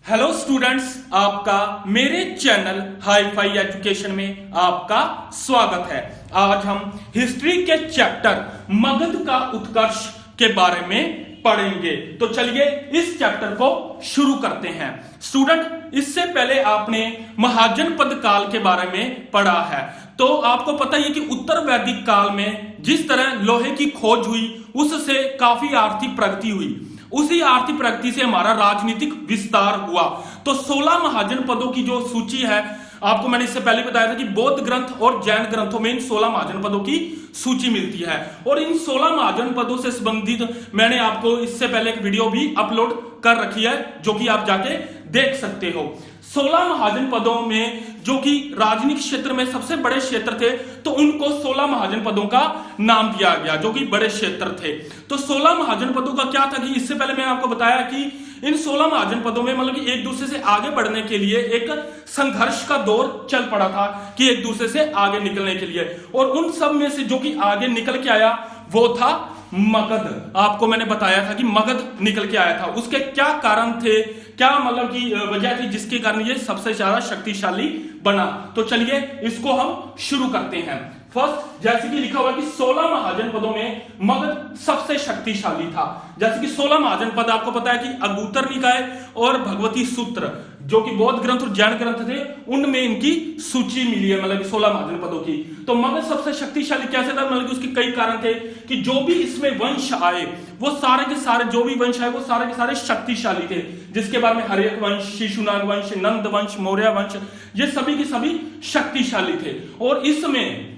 Hello students, आपका मेरे channel hi fi education में आपका स्वागत है। आज हम हिस्ट्री के चैप्टर मगध का उत्कर्ष के बारे में पढ़ेंगे। तो चलिए इस चैप्टर को शुरू करते हैं। स्टूडेंट, इससे पहले आपने महाजनपद काल के बारे में पढ़ा है, तो आपको पता ही है कि उत्तर वैदिक काल में जिस तरह लोहे की खोज हुई उससे काफी आर्थिक प्रगति हुई। उसी आर्थिक प्रगति से हमारा राजनीतिक विस्तार हुआ। तो 16 महाजनपदों की जो सूची है, आपको मैंने इससे पहले बताया था कि बौद्ध ग्रंथ और जैन ग्रंथों में इन 16 महाजनपदों की सूची मिलती है। और इन 16 महाजनपदों से संबंधित मैंने आपको इससे पहले एक वीडियो भी अपलोड कर रखी है, जो कि आप जाके देख सकते हो। 16 महाजनपदों में जो कि राजनीतिक क्षेत्र में सबसे बड़े क्षेत्र थे, तो उनको 16 महाजनपदों का नाम दिया गया, जो कि बड़े क्षेत्र थे। तो 16 महाजनपदों का क्या था कि इससे पहले मैंने आपको बताया कि इन 16 महाजनपदों में मतलब कि एक दूसरे से आगे बढ़ने के लिए एक संघर्ष का दौर चल पड़ा था कि एक दूसरे से आगे निकलने के लिए। और उन सब में से जो कि आगे निकल के आया वो था मगध। आपको मैंने बताया था कि मगध निकल के आया था। उसके क्या कारण थे, क्या मतलब की वजह थी जिसके कारण ये सबसे ज्यादा शक्तिशाली बना। तो चलिए इसको हम शुरू करते हैं। फर्स्ट, जैसे कि लिखा हुआ कि 16 महाजनपदों में मगध सबसे शक्तिशाली था। जैसे कि 16 महाजनपद आपको पता है कि अगुत्तर निकाय और भगवती सूत्र, जो कि बौद्ध ग्रंथ और जैन ग्रंथ थे, उनमें इनकी सूची मिली है, मतलब 16 महाजनपदों की। तो मगध सबसे शक्तिशाली कैसे था, मतलब उसके कई कारण थे कि जो भी इसमें वंश आए वो सारे के सारे, जो भी वंश आए वो सारे के सारे शक्तिशाली थे, जिसके बारे में हर्यक वंश, शिशुनाग वंश, नंद वंश, मौर्य वंश, ये सभी के सभी शक्तिशाली थे। और इसमें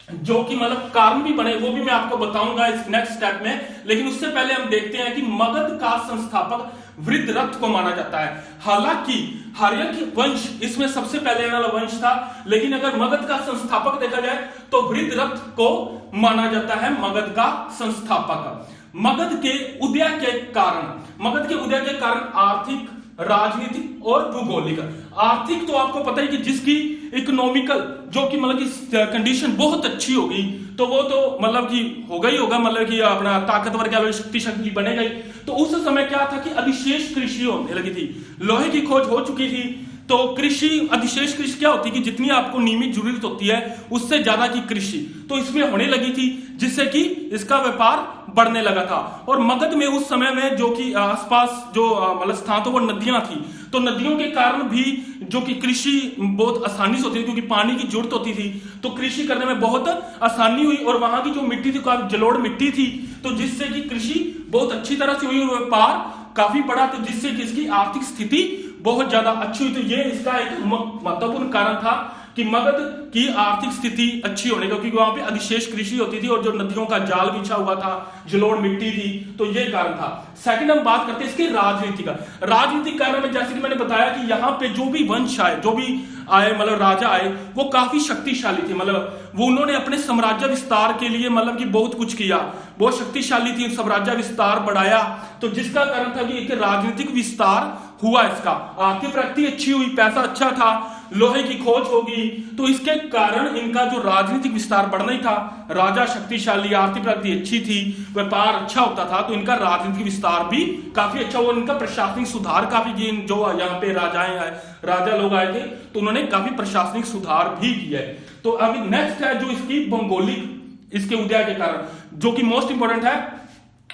जो कि मतलब कारण भी बने वो भी मैं आपको बताऊंगा इस नेक्स्ट स्टेप में। लेकिन उससे पहले हम देखते हैं कि मगध का संस्थापक वृद्धरथ को माना जाता है। हालांकि हर्यक वंश इसमें सबसे पहले वाला वंश था, लेकिन अगर मगध का संस्थापक देखा जाए तो वृद्धरथ को माना जाता है मगध का संस्थापक। मगध के उदय के कारण आर्थिक, राजनीतिक और भूगोलिक। आर्थिक तो आपको पता है कि जिसकी इकोनॉमिकल जो कि मतलब की कंडीशन बहुत अच्छी होगी, तो वो तो मतलब कि होगा ही होगा, मतलब कि अपना ताकतवर क्या शक्तिशाली बनेगा ही। तो उस समय क्या था कि अधिशेष कृषि होने लगी थी, लोहे की खोज हो चुकी थी। तो कृषि, अधिशेष कृषि क्या होती है कि जितनी आपको नियमित जरूरत होती है उससे ज्यादा की कृषि तो इसमें होने लगी थी, जिससे कि इसका व्यापार बढ़ने लगा था। और मगध में उस समय में जो कि आसपास जो मतलब स्थान तो वो नदियां थी, तो नदियों के कारण भी जो कि कृषि बहुत आसानी से होती थी, क्योंकि पानी की जरूरत होती थी, तो कृषि करने में बहुत आसानी हुई। और वहां की जो मिट्टी थी काफी जलोढ़ मिट्टी थी, तो जिससे कि कृषि बहुत अच्छी तरह से हुई और व्यापार काफी बढ़ा, तो जिससे कि इसकी आर्थिक स्थिति बहुत ज्यादा अच्छी हुई। तो ये इसका एक महत्वपूर्ण कारण था कि मगध की आर्थिक स्थिति अच्छी होने का, क्योंकि वहां पे अधिशेष कृषि होती थी और जो नदियों का जाल बिछा हुआ था, जलोढ़ मिट्टी थी, तो ये कारण था। सेकंड, हम बात करते हैं इसके राजनीति का। राजनीतिक कारण में जैसे कि मैंने बताया कि यहाँ पे जो भी वंश आए, जो भी आए मतलब राजा आए, वो काफी शक्तिशाली थे। मतलब वो उन्होंने अपने साम्राज्य विस्तार के लिए मतलब कि बहुत कुछ किया, बहुत शक्तिशाली थी, साम्राज्य विस्तार बढ़ाया। तो जिसका कारण था कि एक राजनीतिक विस्तार हुआ, इसका आर्थिक प्रगति अच्छी हुई, पैसा अच्छा था, लोहे की खोज होगी, तो इसके कारण इनका जो राजनीतिक विस्तार बढ़ना ही था। राजा शक्तिशाली, आर्थिक प्रगति अच्छी थी, व्यापार अच्छा होता था, तो इनका राजनीतिक विस्तार भी काफी अच्छा हुआ। इनका प्रशासनिक सुधार काफी किए, जो यहाँ पे राजा लोग आए थे, तो उन्होंने काफी प्रशासनिक सुधार भी किया। तो अभी नेक्स्ट है जो इसकी भौगोलिक, इसके उदय के कारण, जो कि मोस्ट इंपोर्टेंट है।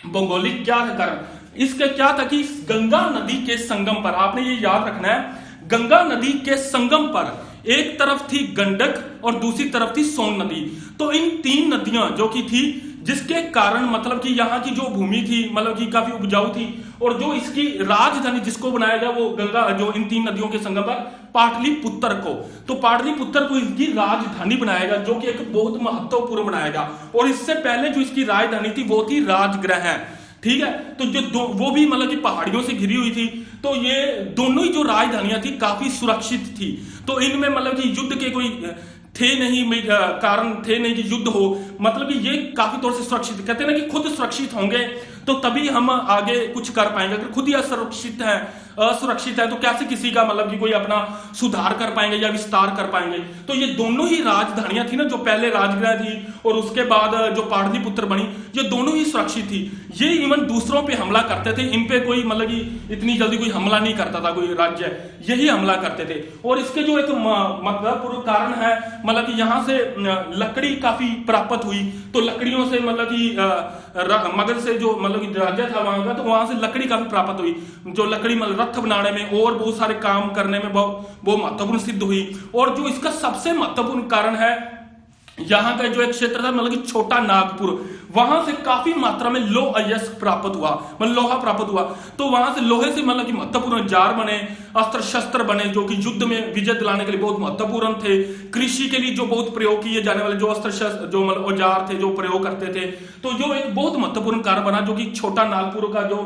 भौगोलिक क्या है कारण, इसका क्या था कि गंगा नदी के संगम पर, आपने ये याद रखना है, गंगा नदी के संगम पर एक तरफ थी गंडक और दूसरी तरफ थी सोन नदी। तो इन तीन नदियां जो कि थी, जिसके कारण मतलब कि यहाँ की जो भूमि थी मतलब कि काफी उपजाऊ थी। और जो इसकी राजधानी जिसको बनाया गया वो गंगा, जो इन तीन नदियों के संगम पर पाटलिपुत्र को, तो पाटलिपुत्र को इसकी राजधानी बनाएगा, जो कि एक बहुत महत्वपूर्ण बनाएगा। और इससे पहले जो इसकी राजधानी थी वो थी राजगृह, ठीक है। तो जो वो भी मतलब कि पहाड़ियों से घिरी हुई थी, तो ये दोनों ही जो राजधानियां थी काफी सुरक्षित थी। तो इनमें मतलब कि युद्ध के कोई थे नहीं, कारण थे नहीं कि युद्ध हो, मतलब कि ये काफी तौर से सुरक्षित, कहते हैं ना कि खुद सुरक्षित होंगे तो तभी हम आगे कुछ कर पाएंगे। अगर खुद ही असुरक्षित है तो कैसे किसी का मतलब कि कोई अपना सुधार कर पाएंगे या विस्तार कर पाएंगे। तो ये दोनों ही राजधानियां थी ना, जो पहले राजगृह थी और उसके बाद जो पाटलिपुत्र बनी, ये दोनों ही सुरक्षित थी। ये इवन दूसरों पे हमला करते थे, इन पे कोई मतलब कि इतनी जल्दी कोई हमला नहीं करता था कोई राज्य, यही हमला करते थे। और इसके जो एक महत्वपूर्ण कारण है मतलब कि यहाँ से लकड़ी काफी प्राप्त हुई, तो लकड़ियों से मतलब कि मगध से जो मतलब कि राज्य था वहां का, तो वहां से लकड़ी काफी प्राप्त हुई, जो लकड़ी मतलब रथ बनाने में और बहुत सारे काम करने में बहुत महत्वपूर्ण सिद्ध हुई। और जो इसका सबसे महत्वपूर्ण कारण है, यहाँ का जो एक क्षेत्र था मतलब कि छोटा नागपुर, वहां से काफी मात्रा में अयस्क प्राप्त हुआ, मतलब लोहा प्राप्त हुआ। तो वहां से लोहे से मतलब कि महत्वपूर्ण औजार बने, अस्त्र शस्त्र बने, जो कि युद्ध में विजय दिलाने के लिए बहुत महत्वपूर्ण थे। कृषि के लिए जो बहुत प्रयोग किए जाने वाले जो अस्त्र शस्त्र जो मतलब औजार थे जो प्रयोग करते थे, तो जो एक बहुत महत्वपूर्ण कारण बना, जो कि छोटा नागपुर का जो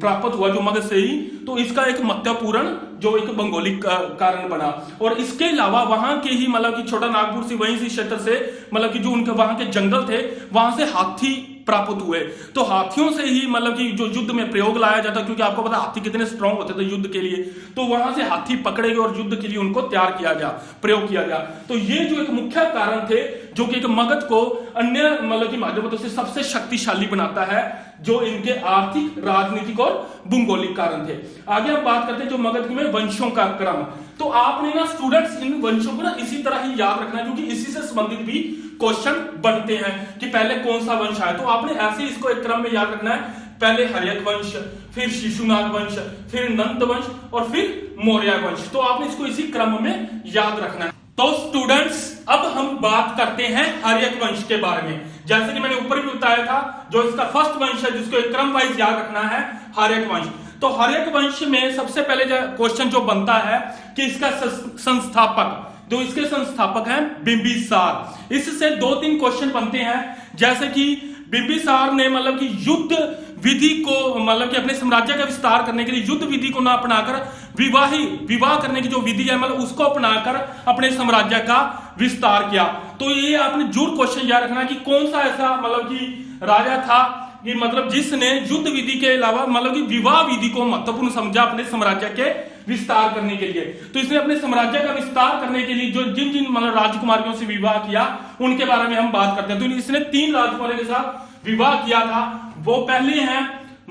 प्राप्त हुआ जो मगध से ही, तो इसका एक महत्वपूर्ण जो एक भौगोलिक कारण बना। और इसके अलावा वहां के ही मतलब कि छोटा नागपुर से वहीं से क्षेत्र से मतलब कि जो उनके वहां के जंगल थे, वहां से हाथी प्राप्त हुए। तो हाथियों से ही मतलब कि जो युद्ध में प्रयोग लाया जाता, क्योंकि आपको पता हाथी कितने स्ट्रांग होते थे युद्ध के लिए, तो वहां से हाथी पकड़े गए और युद्ध के लिए उनको तैयार किया गया, प्रयोग किया गया। तो ये जो एक मुख्य कारण थे, जो कि एक मगध को अन्य मतलब कि माध्यमों से सबसे शक्तिशाली बनाता है, जो इनके आर्थिक, राजनीतिक और भूगोलिक कारण थे। आगे हम बात करते हैं जो मगध में वंशों का क्रम। तो आपने ना स्टूडेंट्स इन वंशों को ना इसी तरह ही याद रखना है, क्योंकि इसी से संबंधित भी क्वेश्चन बनते हैं कि पहले कौन सा वंश आया। तो आपने ऐसे ही इसको एक क्रम में याद रखना है, पहले हर्यक वंश, फिर शिशुनाग वंश, फिर नंद वंश और फिर मौर्य वंश। तो आपने इसको इसी क्रम में याद रखना है। तो स्टूडेंट्स अब हम बात करते हैं हर्यक वंश के बारे में। जैसे कि मैंने ऊपर भी बताया था, जो इसका फर्स्ट वंश है जिसको एक क्रम वाइज याद रखना है, हर्यक वंश। तो हर्यक वंश में सबसे पहले क्वेश्चन जो बनता है कि इसका संस्थापक, जो इसके संस्थापक हैं बिंबिसार। इससे 2-3 क्वेश्चन बनते हैं, जैसे कि बिंबिसार ने मतलब कि युद्ध विधि को मतलब कि अपने साम्राज्य का विस्तार करने के लिए युद्ध विधि को ना अपनाकर विवाह करने की जो विधि है मतलब उसको अपनाकर अपने साम्राज्य का विस्तार किया। तो ये आपने जरूर क्वेश्चन याद रखना कि कौन सा ऐसा मतलब कि राजा था कि मतलब जिसने युद्ध विधि के अलावा मतलब कि विवाह विधि को महत्वपूर्ण समझा अपने साम्राज्य के विस्तार करने के लिए। तो इसने अपने साम्राज्य का विस्तार करने के लिए जो जिन जिन मतलब राजकुमारियों से विवाह किया उनके बारे में हम बात करते हैं। तो इसने 3 राजकुमारियों के साथ विवाह किया था। वो पहले हैं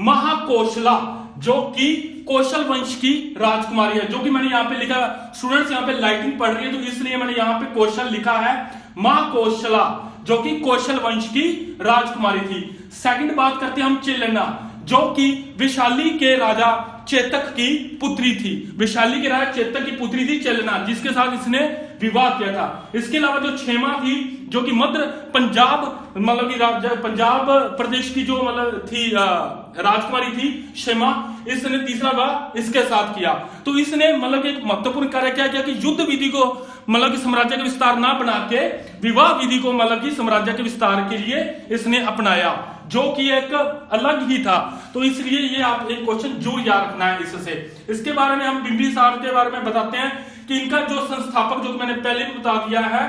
महाकौशला, जो कि कौशल वंश की राजकुमारी है, जो कि मैंने यहाँ पे लिखा, स्टूडेंट्स यहाँ पे लाइटिंग पढ़ रही है तो इसलिए मैंने यहाँ पे कौशल लिखा है, महाकौशला जो कि कौशल वंश की राजकुमारी थी। सेकंड बात करते हैं हम चिलना, जो कि विशाली के राजा चेतक की पुत्री थी। विशाली के राजा चेतक की पुत्री थी चिलना, जिसके साथ इसने विवाह किया था। इसके अलावा जो क्षेमा थी, जो कि मध्य पंजाब मतलब कि पंजाब प्रदेश की जो मतलब थी राजकुमारी थी क्षेमा, इसने तीसरा विवाह इसके साथ किया। तो इसने मतलब एक महत्वपूर्ण कार्य क्या किया कि युद्ध विधि को मतलब कि साम्राज्य का विस्तार ना बना के विवाह विधि को मतलब कि साम्राज्य के विस्तार के लिए इसने अपनाया, जो कि एक अलग ही था। तो इसलिए ये आप एक क्वेश्चन जरूर याद रखना है इससे। इसके बारे में हम बिंबिसार के बारे में बताते हैं कि इनका जो संस्थापक, जो मैंने पहले भी बता दिया है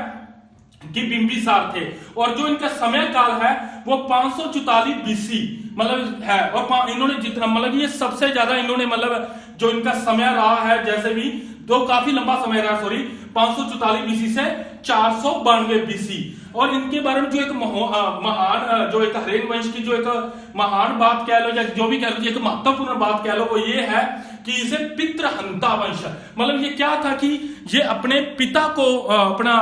कि बिंबिसार थे, और जो इनका समय काल है वो 544 बीसी मतलब है। और इन्होंने जितना मतलब ये सबसे ज्यादा इन्होंने मतलब जो इनका समय रहा है, जैसे भी तो काफी लंबा समय रहा, 544 बीसी से 492 बीसी। और इनके बारे में जो एक महान जो एक हरेन वंश की जो एक महान बात कह लो या जो भी कह लो, एक महत्वपूर्ण बात कह लो, वो ये है कि इसे पितृहंता वंश, मतलब ये क्या था कि ये अपने पिता को अपना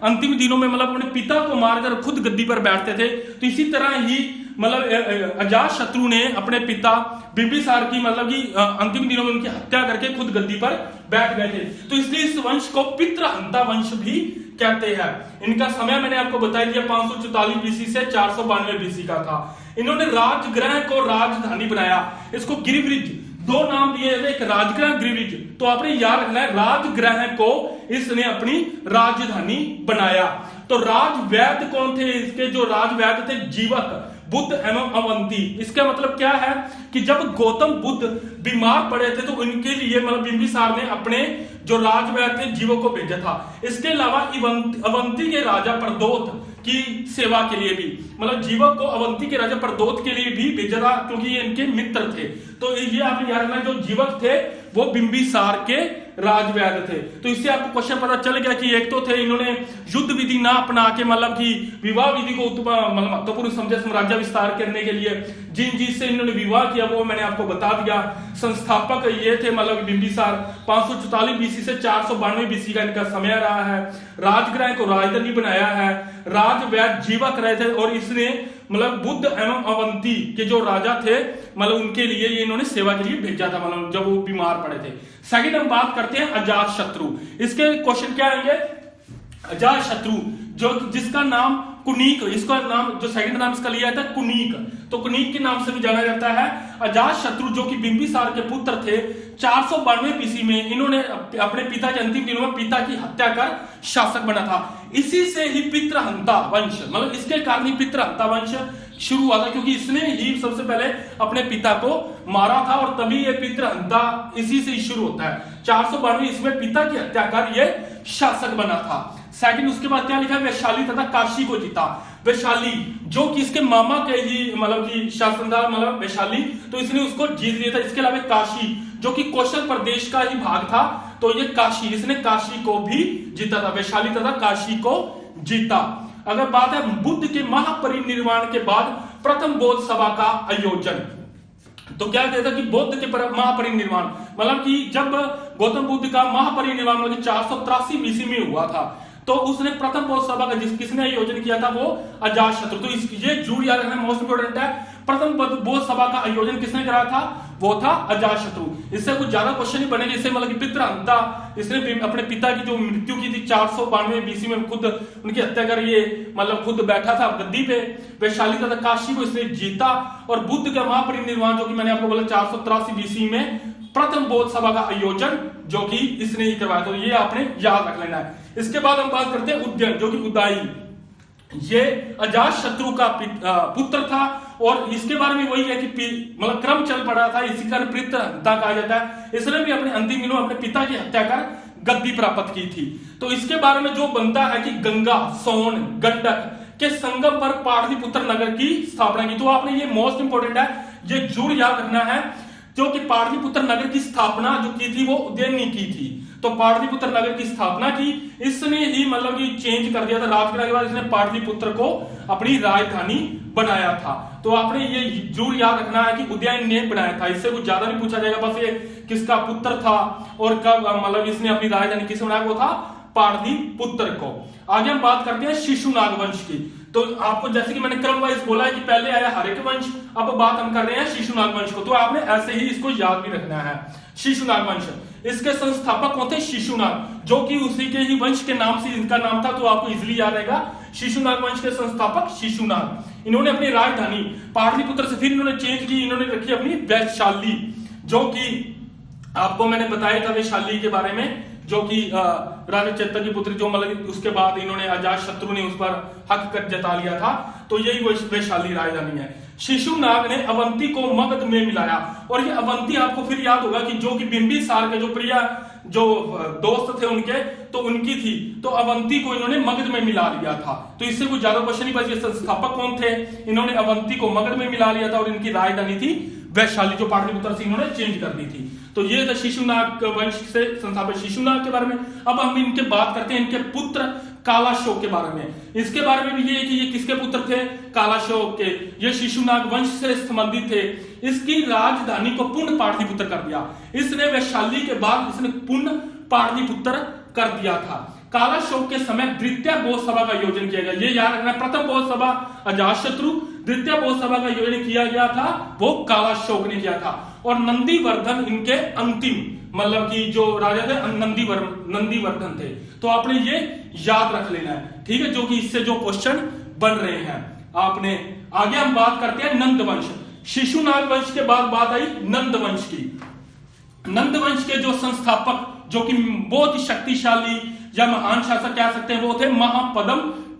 अंतिम दिनों में मतलब अपने पिता को मारकर खुद गद्दी पर बैठते थे। तो इसी तरह ही मतलब अजात शत्रु ने अपने पिता बिंबिसार की मतलब कि अंतिम दिनों में उनकी हत्या करके खुद गद्दी पर बैठ गए थे। तो इसलिए इस वंश को पितृहंता वंश भी कहते हैं। इनका समय मैंने आपको बता दिया 544 बीसी से 492 बीसी का था। इन्होंने राजगृह को राजधानी बनाया, इसको गिरिब्रिज, 2 नाम दिए, एक राजगृह गिरिब्रिज। तो आपने याद रखना है राजगृह को इसने अपनी राजधानी बनाया। तो राजवैद्य कौन थे इसके? जो राजवैद्य थे जीवक, बुद्ध एवं अवंती। इसका मतलब क्या है कि जब गौतम बुद्ध बीमार पड़े थे तो उनके लिए मतलब बिंबिसार ने अपने जो राजवैद्य थे जीवों को भेजा था। इसके अलावा अवंती के राजा प्रदोत की सेवा के लिए भी, मतलब जीवक को अवंती के राजा प्रदोत के लिए भी भेजा था, क्योंकि ये इनके मित्र थे। तो ये आपने याद रखना, जो जीवक थे वो बिंबिसार के राजवैद्य थे। तो इससे आपको क्वेश्चन पता चल गया कि एक तो थे इन्होंने युद्ध विधि ना अपना के, मतलब कि विवाह विधि को मतलब महत्वपूर्ण समझे साम्राज्य विस्तार करने के लिए। जिन जिससे इन्होंने विवाह किया वो मैंने आपको बता दिया। संस्थापक ये थे मतलब बिंबिसार। 544 बीसी से 492 बीसी का इनका समय रहा है। राजगृह को राजधानी बनाया है। राजवैद्य जीवक रहे थे और इसने मतलब बुद्ध एवं अवंती के जो राजा थे मतलब उनके लिए ये इन्होंने सेवा के लिए भेजा था, मतलब जब वो बीमार पड़े थे। सेकंड हम बात करते हैं अजात शत्रु। इसके क्वेश्चन क्या आएंगे? अजात शत्रु जो जिसका नाम कुनीक, इसका नाम जो सेकंड नाम इसका लिया था कुनीक, तो कुनीक के नाम से भी जाना जाता है। अजात शत्रु जो कि बिंबिसार के पुत्र थे, 492 बीसी में इन्होंने अपने पिता के अंतिम दिनों में पिता की हत्या कर शासक बना था। इसी से ही पितृहंता वंश, मतलब इसके कारण ही पितृहंता वंश शुरू हुआ था, क्योंकि इसने ही सबसे पहले अपने पिता को मारा था और तभी ये पितृहंता इसी से ही शुरू होता है। 492 इसमें पिता की हत्या कर ये शासक बना था। सेकंड उसके बाद क्या लिखा है? वैशाली तथा काशी को जीता। वैशाली जो कि इसके मामा के ही मतलब कि शासनदार मतलब वैशाली, तो इसने उसको जीत लिया था। इसके अलावा काशी जो कि कौशल प्रदेश का ही भाग था, तो ये काशी, इसने काशी को भी जीता था। वैशाली तथा काशी को जीता। अगर बात है बुद्ध के महापरिनिर्वाण के बाद प्रथम बौद्ध सभा का आयोजन, तो क्या कहता कि बुद्ध के महापरिनिर्वाण मतलब कि जब गौतम बुद्ध का महापरिनिर्वाण मतलब 483 बीसी में हुआ था, तो उसने प्रथम बौद्ध सभा का किसने आयोजन किया था? वो अजात शत्रु। तो ये जरूर याद रखना, मोस्ट इंपोर्टेंट है। प्रथम बौद्ध सभा का आयोजन किसने करा था? वो था अजात शत्रु। इससे कुछ ज्यादा क्वेश्चन ही बनेंगे। इससे मतलब कि पितृहंता, इसने अपने पिता की जो मृत्यु की थी 492 बीसी में, खुद उनकी हत्या कर ये मतलब खुद बैठा था गद्दी पे। वैशाली तथा काशी को इसने जीता और बुद्ध का महापरिनिर्वाण जो कि मैंने आपको बोला 483 बीसी में प्रथम बौद्ध सभा का आयोजन जो कि इसने ही करवाया। तो ये आपने याद रख लेना है। इसके बाद हम बात करते हैं उद्यन जो कि उदाई, ये अजात शत्रु का पुत्र था और इसके बारे में वही है कि मतलब क्रम चल पड़ा था, इसी कारण पितृहंता कहा जाता है। इसने भी अपने अंतिम दिनों अपने पिता की हत्या कर गद्दी प्राप्त की थी। तो इसके बारे में जो बनता है कि गंगा, सोन, गंडक के संगम पर पाटलिपुत्र नगर की स्थापना की। तो आपने ये मोस्ट इंपोर्टेंट है, ये जरूर याद रखना है, जो कि पाटलिपुत्र नगर की स्थापना जो की थी वो उदयन ने की थी। तो पाटलिपुत्र नगर की स्थापना की इसने ही, मतलब कि चेंज कर दिया था। राजगृह के बाद इसने पाटलिपुत्र को अपनी राजधानी बनाया था। तो आपने ये जरूर याद रखना है कि उदयन ने बनाया था। इससे कुछ ज्यादा नहीं पूछा जाएगा, बस ये किसका पुत्र था और कब मतलब इसने अपनी राजधानी किसे बनाया, वो था पाटलिपुत्र को। आगे हम बात करते हैं शिशुनाग वंश की। तो आपको जैसे कि मैंने क्रम वाइज बोला है कि पहले आया हर्यक वंश, अब बात हम कर रहे हैं शिशुनाग वंश को। तो आपने ऐसे ही इसको याद भी रखना है। शिशुनाग वंश, इसके संस्थापक कौन थे? शिशुनाग, जो कि उसी के ही वंश के नाम से इनका नाम था, तो आपको इजीली याद रहेगा। शिशुनाग वंश के संस्थापक शिशुनाग। इन्होंने अपनी राजधानी पाटलिपुत्र से फिर इन्होंने चेंज की, इन्होंने रखी अपनी वैशाली, जो कि आपको मैंने बताया था वैशाली के बारे में, जो कि राजा चेतक की पुत्री, जो मतलब उसके बाद इन्होंने अजात शत्रु ने उस पर हक कर जता लिया था। तो यही वैशाली राजधानी है। शिशुनाग ने अवंती को मगध में मिलाया, और ये अवंती आपको फिर याद होगा कि जो कि बिंबिसार के जो प्रिय जो दोस्त थे उनके, तो उनकी थी। तो अवंती को इन्होंने मगध में मिला लिया था। तो इससे कुछ ज्यादा क्वेश्चन नहीं बचे। संस्थापक कौन थे? इन्होंने अवंती को मगध में मिला लिया था और इनकी राजधानी थी वैशाली, जो पाटलिपुत्र से इन्होंने चेंज कर दी थी। तो ये था शिशुनाग वंश से संस्थापक शिशुनाग के बारे में। अब हम इनके बात करते हैं इनके पुत्र कालाशोक के बारे में। इसके बारे में भी ये कि ये किसके पुत्र थे? कालाशोक के। ये शिशुनाग वंश से संबंधित थे। इसकी राजधानी को पुनः पाटलिपुत्र कर दिया इसने। वैशाली के बाद इसने पुनः पाटलिपुत्र कर दिया था। कालाशोक के समय द्वितीय बौद्ध सभा का आयोजन किया गया। ये याद रखना, प्रथम बौद्ध सभा अजात शत्रु, द्वितीय बौद्ध सभा का आयोजन किया गया था वो कालाशोक ने किया था। और नंदीवर्धन इनके अंतिम मतलब कि जो राजा थे नंदीवर्धन थे। तो आपने ये याद रख लेना है, ठीक है, जो कि इससे जो क्वेश्चन बन रहे हैं आपने। आगे हम बात करते हैं नंद वंश। शिशुनाग वंश के बाद बात आई नंद वंश की। नंद वंश के जो संस्थापक, जो कि बहुत ही शक्तिशाली या महान शासक कह सकते हैं, वो थे महापद्म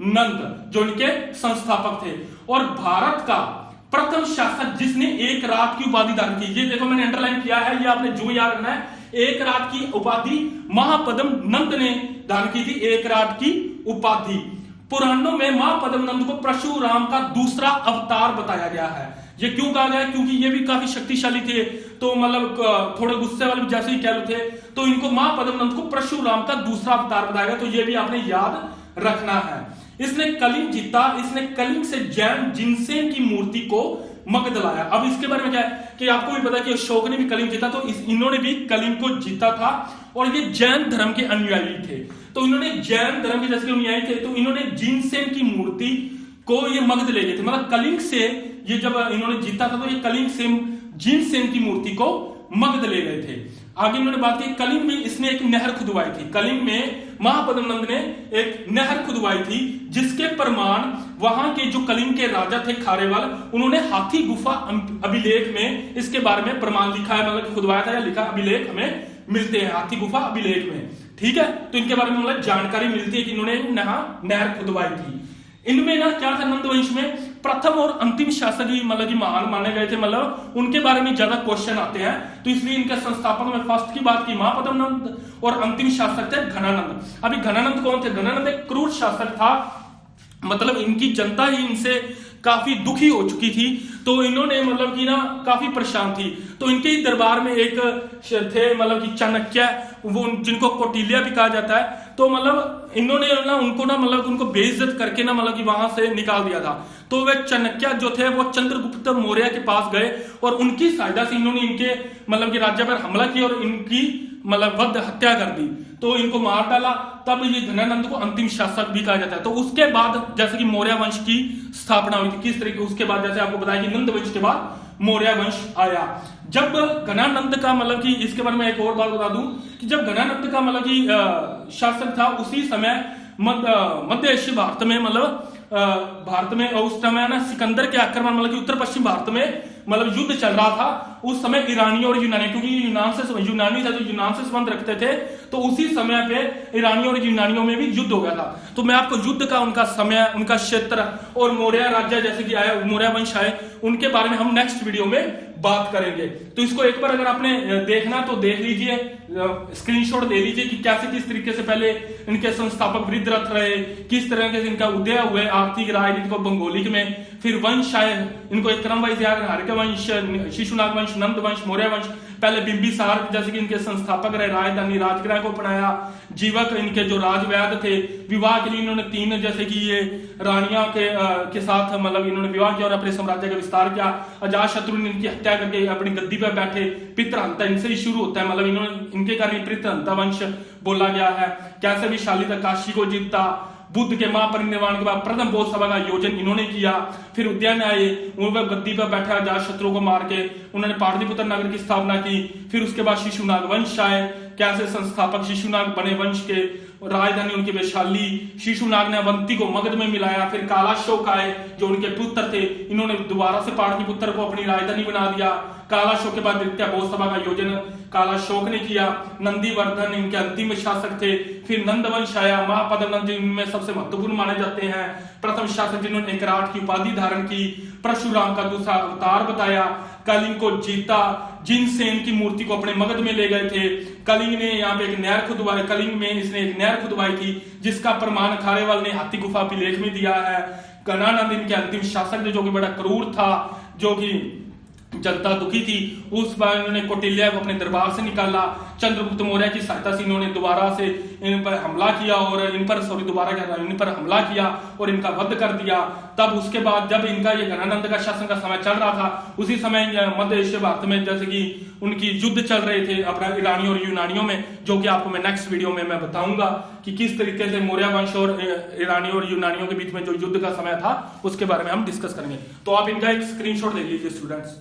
नंद, जो इनके संस्थापक थे। और भारत का प्रथम शासक जिसने एक रात की उपाधि धारण की, ये देखो मैंने अंडरलाइन किया है, ये आपने जो याद रखना है। एक रात की उपाधि महापद्म नंद ने धारण की थी, एक रात की उपाधि। पुराणों में मां पद्मनंद को परशुराम का दूसरा अवतार बताया गया है। ये क्यों कहा गया? क्योंकि ये भी काफी शक्तिशाली थे, तो मतलब थोड़े गुस्से वाले भी जैसे ही कह थे, तो इनको मां पद्मनंद को परशुराम का दूसरा अवतार बताया गया। तो ये भी आपने याद रखना है। इसने कलिंग जीता, इसने कलिंग से जैन जिनसेन की मूर्ति को मगध लाया। अब इसके बारे में क्या है कि आपको भी पता है कि अशोक ने भी कलिंग जीता, तो इन्होंने भी कलिंग को जीता था, और ये जैन धर्म के अनुयायी थे। तो इन्होंने जैन धर्म के जैसे अनुयायी थे, तो इन्होंने जिनसेन की मूर्ति को ये मगध ले गए थे। मतलब कलिंग से ये जब इन्होंने जीता था, तो ये कलिंग से जिनसेन की मूर्ति को मगध ले गए थे। आगे इन्होंने बात की, कलिंग में इसने एक नहर खुदवाई थी। कलिंग में महापद्मनंद ने एक नहर खुदवाई थी, जिसके प्रमाण वहां के जो कलिंग के राजा थे खारेवाल, उन्होंने हाथी गुफा अभिलेख में इसके बारे में प्रमाण लिखा है, मतलब खुदवाया था या लिखा अभिलेख हमें मिलते हैं हाथी गुफा अभिलेख में। ठीक है, तो इनके बारे में मतलब जानकारी मिलती है कि इन्होंने नहर खुदवाई थी। इनमें ना क्या था, नंद वंश में प्रथम और अंतिम शासक ही मतलब कि महान माने गए थे, मतलब उनके बारे में ज्यादा क्वेश्चन आते हैं, तो इसलिए इनके संस्थापक में फर्स्ट की बात की महापद्मनंद, और अंतिम शासक थे घनानंद। अभी घनानंद कौन थे? घनानंद एक क्रूर शासक था, मतलब इनकी जनता ही इनसे काफी दुखी हो चुकी थी, तो इन्होंने मतलब कि ना काफी परेशान थी। तो इनके ही दरबार में एक थे मतलब कि चाणक्य, वो जिनको कौटिल्य भी कहा जाता है, तो मतलब इन्होंने ना उनको ना मतलब उनको बेइज्जत करके ना मतलब कि वहां से निकाल दिया था। तो वे चाणक्य जो थे वो चंद्रगुप्त मौर्य के पास गए, और उनकी सहायता से इन्होंने इनके मतलब कि राज्य पर हमला किया और इनकी मतलब वध हत्या कर दी, तो इनको मार डाला। तब ये घनानंद को अंतिम शासक भी कहा जाता है। तो उसके बाद जैसे कि मौर्य वंश की स्थापना हुई थी, किस तरीके उसके बाद जैसे आपको बताया कि नंद वंश के बाद मौर्य वंश आया। जब घनानंद का मतलब कि इसके बारे में एक और बात बता दूं कि जब घनानंद का मतलब कि शासक था, उसी समय मध्य एशिया भारत में मतलब भारत में उस समय ना सिकंदर के आक्रमण मतलब कि उत्तर पश्चिम भारत में मतलब युद्ध चल रहा था। उस समय ईरानियों और यूनानी, क्योंकि यूनानी था, जो यूनान से संबंध रखते थे, तो उसी समय पे ईरानियों और यूनानियों में भी युद्ध हो गया था। तो मैं आपको युद्ध का उनका समय, उनका क्षेत्र और मौर्य राज्य जैसे कि आया, मौर्य वंश आए, उनके बारे में हम नेक्स्ट वीडियो में बात करेंगे। तो इसको एक बार अगर आपने देखना तो देख लीजिए, स्क्रीनशॉट दे लीजिए कि कैसे किस तरीके से पहले इनके संस्थापक वृद्धरथ रहे, किस तरह के इनका उदय हुए आर्थिक राजनीतिक और भौगोलिक में, फिर वंश आए, इनको एक क्रम वाइज हर्ष वंश, शिशुनाग वंश, नंद वंश, मौर्य वंश, पहले बिंबिसार जैसे कि इनके संस्थापक रहे, राजधानी राजगृह को अपनाया, जीवक इनके जो राजवैद थे, विवाह के लिए इन्होंने 3 जैसे कि ये रानियां के साथ मतलब इन्होंने विवाह किया और अपने साम्राज्य का विस्तार किया। अजातशत्रु ने इनकी हत्या करके अपनी गद्दी पर बैठे। पितृहंता इनसे ही शुरू होता है, मतलब इन्होंने इनके कारण पितृहंता वंश बोला गया है। कैसे भी शाली तक काशी को जीता। बुद्ध के महापरिनिर्वाण के बाद प्रथम बौद्ध सभा का आयोजन इन्होंने किया। फिर उद्यान आए, उन गद्दी पर बैठे अजातशत्रु को मार के उन्होंने पाटलिपुत्र नगर की स्थापना की। फिर उसके बाद शिशुनाग वंश आए, कैसे संस्थापक शिशुनाग बने वंश के, राजधानी उनकी वैशाली। शिशुनाग ने अवंती को मगध में मिलाया। फिर कालाशोक आए जो उनके पुत्र थे, इन्होंने दोबारा से पाटलिपुत्र को अपनी राजधानी बना दिया। कालाशोक के बाद द्वितीय बौद्ध सभा का आयोजन कालाशोक ने किया। नंदीवर्धन इनके अंतिम शासक थे। फिर नंदवंश आया, महापद्मनंद इनमें सबसे महत्वपूर्ण माने जाते हैं। प्रथम शासक जिन्होंने एकराट की उपाधि धारण की, परशुराम का दूसरा अवतार बताया, कलिंग को जीता, जिनसेन की मूर्ति को अपने मगध में ले गए थे। कलिंग ने यहाँ पे एक नहर खुदवाई, कलिंग में इसने एक नहर खुदवाई थी, जिसका प्रमाण खारेवाल ने हाथी गुफा अभिलेख में दिया है। घनानंद इनके अंतिम शासक जो कि बड़ा क्रूर था, जो कि जनता दुखी थी, उस बार इन्होंने कौटिल्य को अपने दरबार से निकाला। चंद्रगुप्त मौर्य की सहायता से इन्होंने दोबारा से इन पर हमला किया और इन पर हमला किया और इनका वध कर दिया। तब उसके बाद जब इनका ये घनानंद का शासन का समय चल रहा था, उसी समय मध्य एशिया भारत में जैसे कि उनकी युद्ध चल रहे थे अपना ईरानियों और यूनानियों में, जो कि आपको मैं नेक्स्ट वीडियो में मैं बताऊंगा कि किस तरीके से मौर्य वंश और ईरानियों और यूनानियों के बीच में जो युद्ध का समय था उसके बारे में हम डिस्कस करेंगे। तो आप इनका एक स्क्रीनशॉट ले लीजिए स्टूडेंट्स।